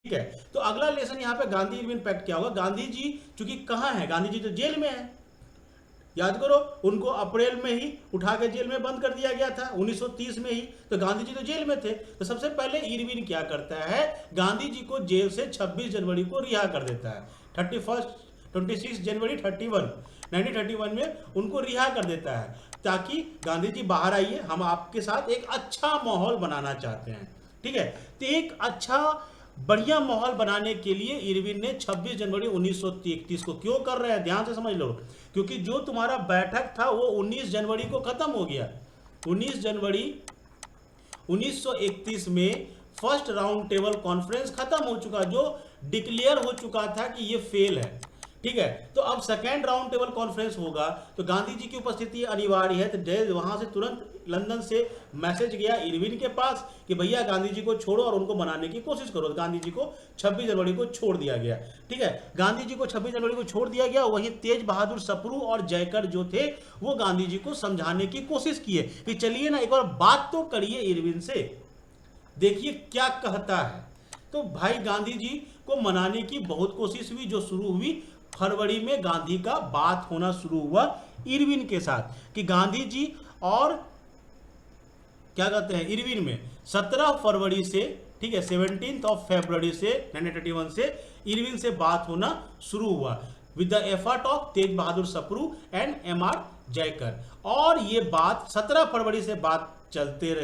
ठीक है। तो अगला लेसन यहाँ पे गांधी इरविन पैक्ट क्या होगा। गांधी जी चूंकि कहाँ है, गांधी जी तो जेल में है, याद करो, उनको अप्रैल में ही उठा के जेल में बंद कर दिया गया था 1930 में ही, तो गांधी जी तो जेल में थे। तो सबसे पहले इरविन क्या करता है, गांधी जी को जेल से 26 जनवरी को रिहा कर देता है। 26 जनवरी 1931 में उनको रिहा कर देता है, ताकि गांधी जी बाहर आइए, हम आपके साथ एक अच्छा माहौल बनाना चाहते हैं। ठीक है। तो एक अच्छा बढ़िया माहौल बनाने के लिए इरविन ने 26 जनवरी 1931 को क्यों कर रहे हैं, ध्यान से समझ लो, क्योंकि जो तुम्हारा बैठक था वो 19 जनवरी को खत्म हो गया। 19 जनवरी 1931 में फर्स्ट राउंड टेबल कॉन्फ्रेंस खत्म हो चुका, जो डिक्लेयर हो चुका था कि ये फेल है। ठीक है। तो अब सेकेंड राउंड टेबल कॉन्फ्रेंस होगा, तो गांधी जी की उपस्थिति अनिवार्य है। तो वहां से तुरंत लंदन से मैसेज गया इरविन के पास कि भैया गांधी जी को छोड़ो और उनको मनाने की कोशिश करो। गांधी जी को 26 जनवरी को छोड़ दिया गया। ठीक है। गांधी जी को 26 जनवरी को छोड़ दिया गया। वहीं तेज बहादुर सप्रू और जयकर जो थे वो गांधी जी को समझाने की कोशिश किए कि चलिए ना एक बार बात तो करिए इरविन से, देखिए क्या कहता है। तो भाई गांधी जी को मनाने की बहुत कोशिश हुई, जो शुरू हुई फरवरी में गांधी का बात होना शुरू हुआ इरविन के साथ कि गांधी जी और क्या कहते हैं इरविन में 17 फरवरी से, ठीक है, 17 फरवरी से 1931 से इरविन से बात होना शुरू हुआ with the effort of Tej Bahadur Sapru and M R Jayakar. और ये बात 17 फरवरी से बात चलते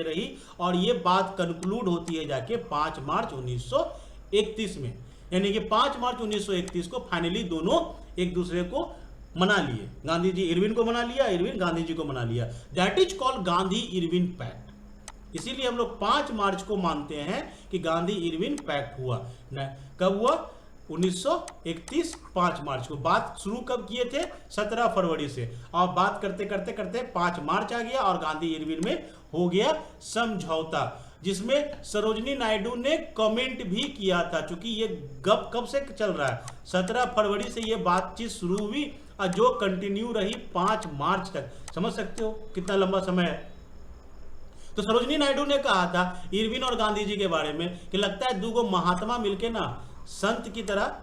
रही और ये बात कंक्लूड होती है जाके 5 मार्च 1931 में। यानी कि 5 मार्च 1931 को फाइनली दोनों एक दूसरे को मना लिए। गांधी जी इरविन को मना लिया, इरविन गांधी जी को मना लिया। That is called Gandhi Irwin pact. इसीलिए हम लोग 5 मार्च को मानते हैं कि गांधी इरविन पैक्ट हुआ। कब हुआ? 1931 5 मार्च को। बात शुरू कब किए थे? 17 फरवरी से। और बात करते करते करते 5 मार्च आ गया और गांधी इरविन में हो गया समझौता, जिसमें सरोजनी नायडू ने कमेंट भी किया था। क्योंकि ये गप कब से चल रहा है, 17 फरवरी से ये बातचीत शुरू हुई और जो कंटिन्यू रही 5 मार्च तक। समझ सकते हो कितना लंबा समय है। तो सरोजनी नायडू ने कहा था इरविन और गांधी जी के बारे में कि लगता है दो महात्मा मिलके ना संत की तरह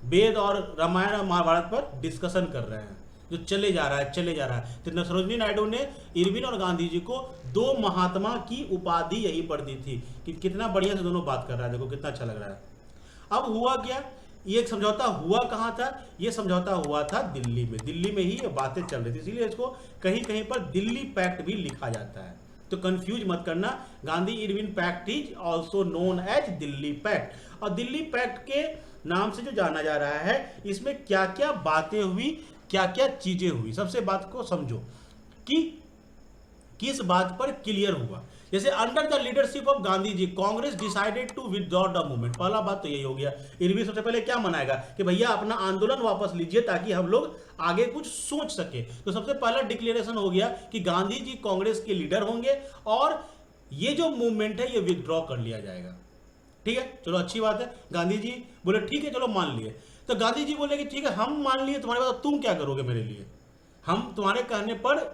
वेद और रामायण और महाभारत पर डिस्कशन कर रहे हैं, जो चले जा रहा है। तो सरोजनी नायडू ने इरविन और गांधी जी को दो महात्मा की उपाधि यही पर दी थी कि कितना बढ़िया से दोनों बात कर रहा है, देखो कितना अच्छा लग रहा है। अब हुआ क्या, ये एक समझौता हुआ कहाँ था? ये समझौता हुआ था दिल्ली में। दिल्ली में ही ये बातें चल रही थी, इसीलिए इसको कहीं कहीं पर दिल्ली पैक्ट भी लिखा जाता है। तो कंफ्यूज मत करना, Gandhi Irwin pact is also known as Delhi pact. और दिल्ली पैक्ट के नाम से जो जाना जा रहा है, इसमें क्या क्या बातें हुई, क्या क्या चीजें हुई, सबसे बात को समझो कि किस बात पर क्लियर हुआ। जैसे under the leadership of Gandhi ji Congress decided to withdraw the movement. पहला बात तो यही हो गया। इरविन सबसे पहले क्या मनाएगा कि भैया अपना आंदोलन वापस लीजिए ताकि हम लोग आगे कुछ सोच सके। तो सबसे पहला डिक्लेरेशन हो गया कि गांधी जी कांग्रेस के लीडर होंगे और ये जो मूवमेंट है ये विथड्रॉ कर लिया जाएगा। ठीक है, चलो अच्छी बात है। गांधी जी बोले ठीक है चलो मान लिए। तो गांधी जी बोले कि ठीक है हम मान लिए, तुम्हारे पास तुम क्या करोगे मेरे लिए, हम तुम्हारे कहने पर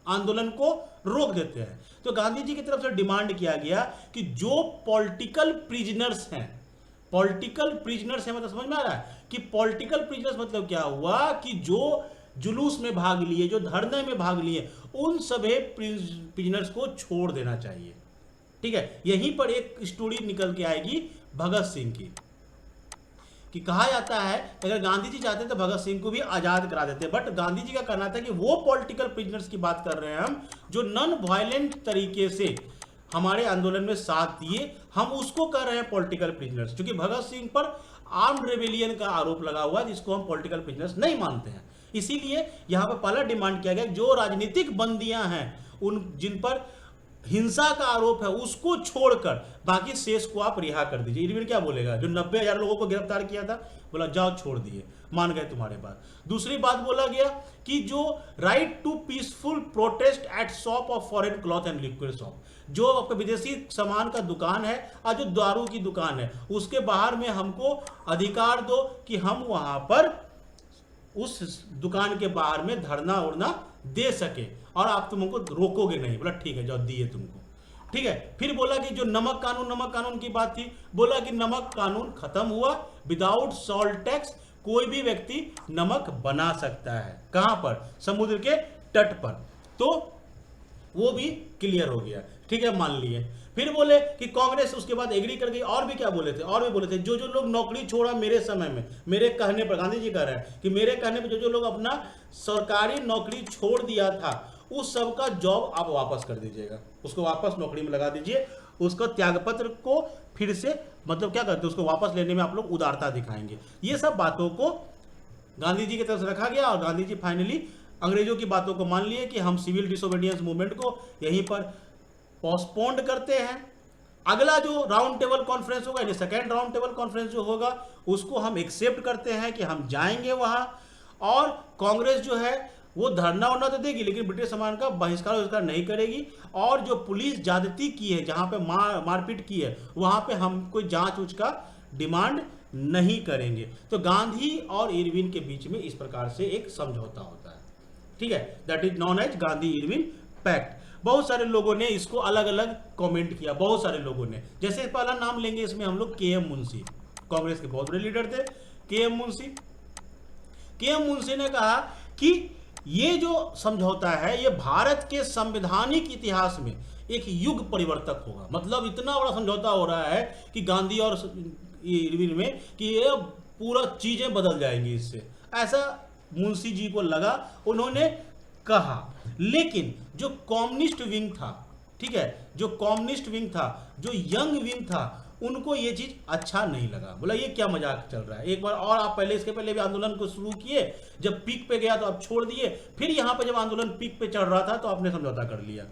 आंदोलन को रोक देते हैं। तो गांधी जी की तरफ से डिमांड किया गया कि जो पॉलिटिकल प्रिजनर्स हैं, पॉलिटिकल प्रिजनर्स है, मतलब समझ में आ रहा है कि पॉलिटिकल प्रिजनर्स मतलब क्या हुआ कि जो जुलूस में भाग लिए, जो धरने में भाग लिए, उन सभी प्रिजनर्स को छोड़ देना चाहिए। ठीक है, यहीं पर एक स्टोरी निकल के आएगी भगत सिंह की, कि कहा जाता है अगर गांधी जी चाहते तो भगत सिंह को भी आजाद करा देते, बट गांधी जी का कहना था कि वो पॉलिटिकल प्रिजनर्स की बात कर रहे हैं हम, जो नॉन वायलेंट तरीके से हमारे आंदोलन में साथ दिए, हम उसको कह रहे हैं पॉलिटिकल प्रिजनर्स। क्योंकि भगत सिंह पर आर्म्ड रेबेलियन का आरोप लगा हुआ है, जिसको हम पॉलिटिकल प्रिजनर्स नहीं मानते हैं। इसीलिए यहां पर पहला डिमांड किया गया जो राजनीतिक बंदियां हैं, उन जिन पर हिंसा का आरोप है उसको छोड़कर बाकी शेष को आप रिहा कर दीजिए। इरविन क्या बोलेगा, जो 90,000 लोगों को गिरफ्तार किया था, बोला जाओ छोड़ दिए, मान गए तुम्हारे बात। दूसरी बात बोला गया कि जो right to peaceful protest at shop of foreign cloth and liquid shop, जो आपका विदेशी सामान का दुकान है और जो दारू की दुकान है, उसके बाहर में हमको अधिकार दो कि हम वहां पर उस दुकान के बाहर में धरना उड़ना दे सके और आप तुमको रोकोगे नहीं। बोला ठीक है जाओ, दिए तुमको। ठीक है। फिर बोला कि जो नमक कानून की बात थी, बोला कि नमक कानून खत्म हुआ, विदाउट सॉल्ट टैक्स कोई भी व्यक्ति नमक बना सकता है। कहां पर? समुद्र के तट पर। तो वो भी क्लियर हो गया, ठीक है, मान लिए। फिर बोले कि कांग्रेस उसके बाद एग्री कर गई। और भी क्या बोले थे? और भी बोले थे जो जो लोग नौकरी छोड़ा मेरे समय में, मेरे कहने पर, गांधी जी कह रहे हैं कि मेरे कहने पर जो जो लोग अपना सरकारी नौकरी छोड़ दिया था उस सब का जॉब आप वापस कर दीजिएगा, उसको वापस नौकरी में लगा दीजिए, उसको त्यागपत्र को फिर से मतलब क्या करते हैं, उसको वापस लेने में आप लोग उदारता दिखाएंगे। ये सब बातों को गांधी जी की तरफ से रखा गया और गांधी जी फाइनली अंग्रेजों की बातों को मान लिए कि हम सिविल डिसोबीडियंस मूवमेंट को यहीं पर पोस्टपोन्ड करते हैं। अगला जो राउंड टेबल कॉन्फ्रेंस होगा, यानी सेकेंड राउंड टेबल कॉन्फ्रेंस जो होगा, उसको हम एक्सेप्ट करते हैं कि हम जाएंगे वहां। और कांग्रेस जो है वो धरना वरना तो देगी, लेकिन ब्रिटिश सामान का बहिष्कार नहीं करेगी। और जो पुलिस ज्यादती की है, जहां पे मारपीट की है, वहां पे हम कोई जांच उच का डिमांड नहीं करेंगे। तो गांधी और इरविन के बीच में इस प्रकार से एक समझौता होता है, ठीक है, that is known as Gandhi Irwin pact. बहुत सारे लोगों ने इसको अलग अलग कमेंट किया, बहुत सारे लोगों ने। जैसे पहला नाम लेंगे इसमें हम लोग के.एम. मुंशी, कांग्रेस के बहुत बड़े लीडर थे के.एम. मुंशी। के.एम. मुंशी ने कहा कि ये जो समझौता है ये भारत के संवैधानिक इतिहास में एक युग परिवर्तक होगा। मतलब इतना बड़ा समझौता हो रहा है कि गांधी और इरविन में कि ये पूरा चीजें बदल जाएंगी इससे, ऐसा मुंशी जी को लगा, उन्होंने कहा। लेकिन जो कम्युनिस्ट विंग था, ठीक है, जो कम्युनिस्ट विंग था, जो यंग विंग था, उनको ये चीज अच्छा नहीं लगा। बोला ये क्या मजाक चल रहा है, एक बार और आप पहले, इसके पहले भी आंदोलन को शुरू किए, जब पीक पे गया तो आप छोड़ दिए, फिर यहां पर जब आंदोलन पीक पे चढ़ रहा था तो आपने समझौता कर लिया,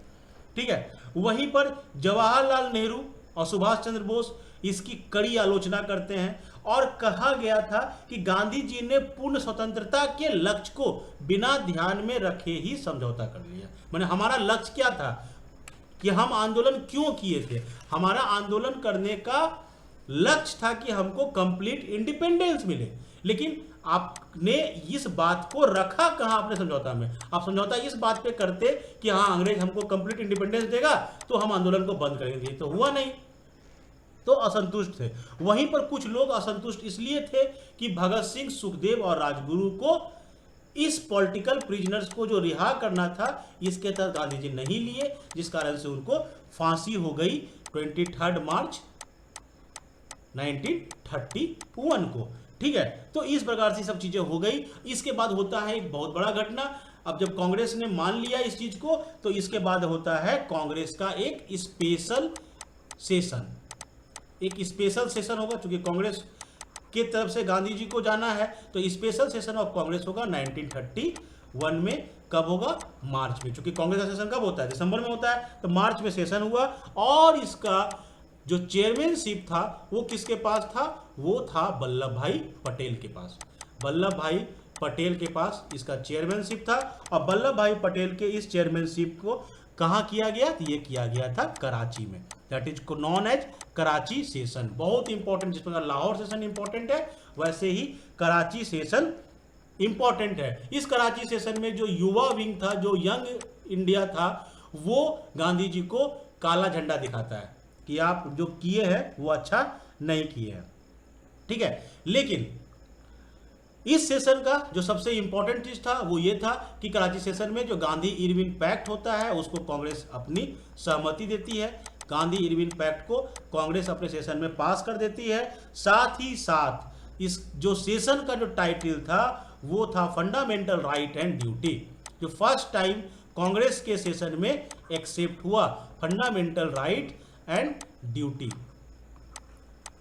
ठीक है। वहीं पर जवाहरलाल नेहरू और सुभाष चंद्र बोस इसकी कड़ी आलोचना करते हैं और कहा गया था कि गांधी जी ने पूर्ण स्वतंत्रता के लक्ष्य को बिना ध्यान में रखे ही समझौता कर लिया। माने हमारा लक्ष्य क्या था कि हम आंदोलन क्यों किए थे? हमारा आंदोलन करने का लक्ष्य था कि हमको कंप्लीट इंडिपेंडेंस मिले, लेकिन आपने इस बात को रखा कहां अपने समझौता में? आप समझौता इस बात पे करते कि हाँ अंग्रेज हमको कंप्लीट इंडिपेंडेंस देगा तो हम आंदोलन को बंद करेंगे, तो हुआ नहीं, तो असंतुष्ट थे। वहीं पर कुछ लोग असंतुष्ट इसलिए थे कि भगत सिंह, सुखदेव और राजगुरु को इस पॉलिटिकल प्रिजनर्स को जो रिहा करना था इसके तहत गांधी जी नहीं लिए, जिस कारण से उनको फांसी हो गई 23 मार्च 1931 को, ठीक है। तो इस प्रकार से सब चीजें हो गई। इसके बाद होता है एक बहुत बड़ा घटना। अब जब कांग्रेस ने मान लिया इस चीज को तो इसके बाद होता है कांग्रेस का एक स्पेशल सेशन। एक स्पेशल सेशन होगा, क्योंकि कांग्रेस की तरफ से गांधी जी को जाना है, तो स्पेशल सेशन ऑफ कांग्रेस होगा 1931 में। कब होगा? मार्च में। क्योंकि कांग्रेस का सेशन कब होता है? दिसंबर में होता है, तो मार्च में सेशन हुआ। और इसका जो चेयरमैनशिप था वो किसके पास था? वो था वल्लभ भाई पटेल के पास। वल्लभ भाई पटेल के पास इसका चेयरमैनशिप था। और वल्लभ भाई पटेल के इस चेयरमैनशिप को कहाँ किया गया? तो ये किया गया था कराची में, that is known as Karachi session. बहुत इंपॉर्टेंट, जिस प्रकार लाहौर सेशन इंपॉर्टेंट है वैसे ही कराची सेशन इंपॉर्टेंट है। इस कराची सेशन में जो युवा विंग था, जो यंग इंडिया था, वो गांधी जी को काला झंडा दिखाता है कि आप जो किए हैं वो अच्छा नहीं किए हैं, ठीक है। लेकिन इस सेशन का जो सबसे इंपॉर्टेंट चीज था वो ये था कि कराची सेशन में जो गांधी इरविन पैक्ट होता है उसको कांग्रेस अपनी सहमति देती है। गांधी इरविन पैक्ट को कांग्रेस अपने सेशन में पास कर देती है। साथ ही साथ इस जो सेशन का जो टाइटल था वो था फंडामेंटल राइट एंड ड्यूटी, जो फर्स्ट टाइम कांग्रेस के सेशन में एक्सेप्ट हुआ। फंडामेंटल राइट एंड ड्यूटी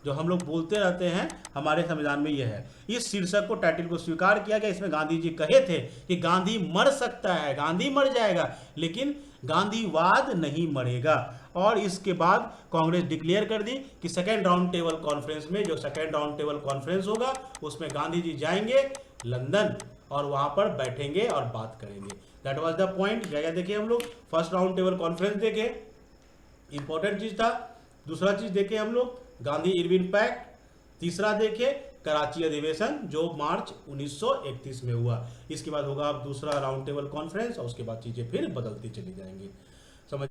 जो हम लोग बोलते रहते हैं हमारे संविधान में यह है। इस शीर्षक को, टाइटल को स्वीकार किया गया। इसमें गांधी जी कहे थे कि गांधी मर सकता है, गांधी मर जाएगा, लेकिन गांधीवाद नहीं मरेगा। और इसके बाद कांग्रेस डिक्लेयर कर दी कि सेकेंड राउंड टेबल कॉन्फ्रेंस में, जो सेकेंड राउंड टेबल कॉन्फ्रेंस होगा उसमें गांधी जी जाएंगे लंदन और वहां पर बैठेंगे और बात करेंगे। That was the point. क्या देखे हम लोग? फर्स्ट राउंड टेबल कॉन्फ्रेंस देखे, इंपॉर्टेंट चीज था। दूसरा चीज देखे हम लोग गांधी इरविन पैक्ट। तीसरा देखे कराची अधिवेशन जो मार्च 1931 में हुआ। इसके बाद होगा अब दूसरा राउंड टेबल कॉन्फ्रेंस और उसके बाद चीजें फिर बदलती चली जाएंगी।